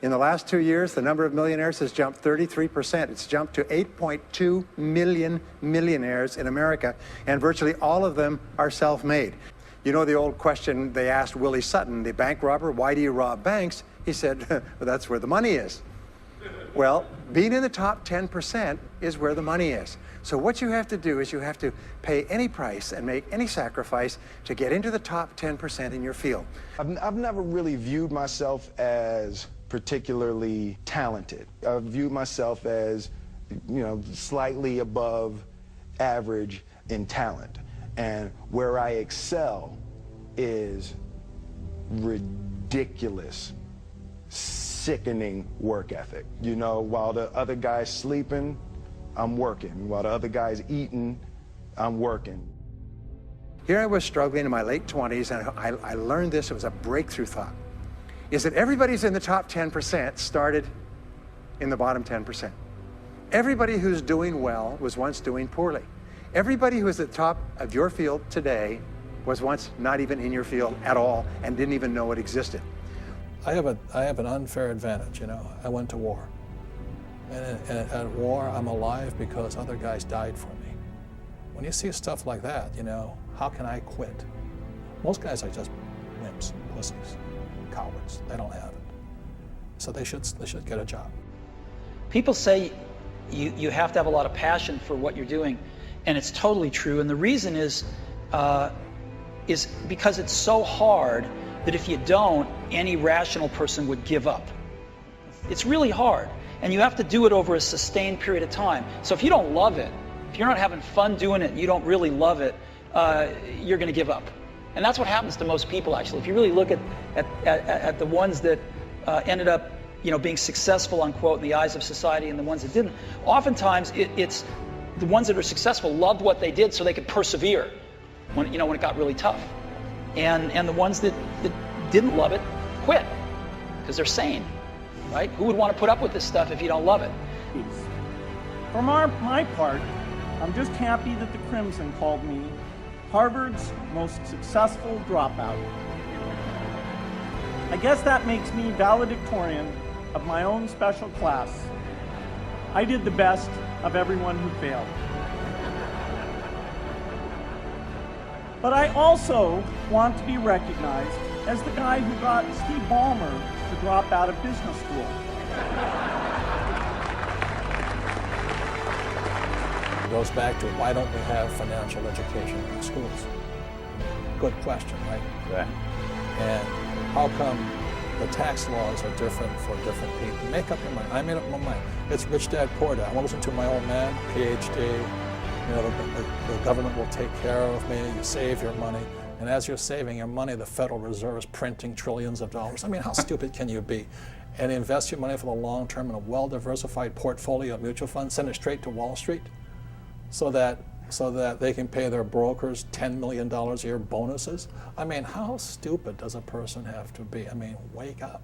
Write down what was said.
In the last 2 years, the number of millionaires has jumped 33%. It's jumped to 8.2 million millionaires in America, and virtually all of them are self-made. You know the old question they asked Willie Sutton, the bank robber, why do you rob banks? He said, well, that's where the money is. Well, being in the top 10% is where the money is. So what you have to do is you have to pay any price and make any sacrifice to get into the top 10% in your field. I've never really viewed myself as particularly talented. I've viewed myself as, slightly above average in talent. And where I excel is ridiculous, sickening work ethic. While the other guy's sleeping, I'm working. While the other guy's eating, I'm working. Here I was struggling in my late 20s, and I learned this. It was a breakthrough thought, is that everybody's in the top 10% started in the bottom 10%. Everybody who's doing well was once doing poorly. Everybody who is at the top of your field today was once not even in your field at all and didn't even know it existed. I have an unfair advantage, I went to war. And at war, I'm alive because other guys died for me. When you see stuff like that, how can I quit? Most guys are just wimps, pussies, cowards. They don't have it. So they should get a job. People say you have to have a lot of passion for what you're doing, and it's totally true. And the reason is because it's so hard that if you don't, any rational person would give up. It's really hard. And you have to do it over a sustained period of time. So if you don't love it, if you're not having fun doing it, and you don't really love it, you're going to give up. And that's what happens to most people, actually. If you really look at the ones that ended up, being successful, unquote, in the eyes of society, and the ones that didn't, oftentimes it's the ones that are successful loved what they did so they could persevere when it got really tough. And the ones that didn't love it quit because they're sane. Right? Who would want to put up with this stuff if you don't love it? For my part, I'm just happy that the Crimson called me Harvard's most successful dropout. I guess that makes me valedictorian of my own special class. I did the best of everyone who failed. But I also want to be recognized as the guy who got Steve Ballmer to drop out of business school. It goes back to why don't we have financial education in schools? Good question, right? Right. And how come the tax laws are different for different people? Make up your mind. I made up my mind. It's rich dad, poor dad. I want to listen to my old man, PhD. The government will take care of me. You save your money. And as you're saving your money, the Federal Reserve is printing trillions of dollars. I mean, how stupid can you be? And invest your money for the long term in a well-diversified portfolio of mutual funds, send it straight to Wall Street so that they can pay their brokers $10 million a year bonuses. I mean, how stupid does a person have to be? I mean, wake up.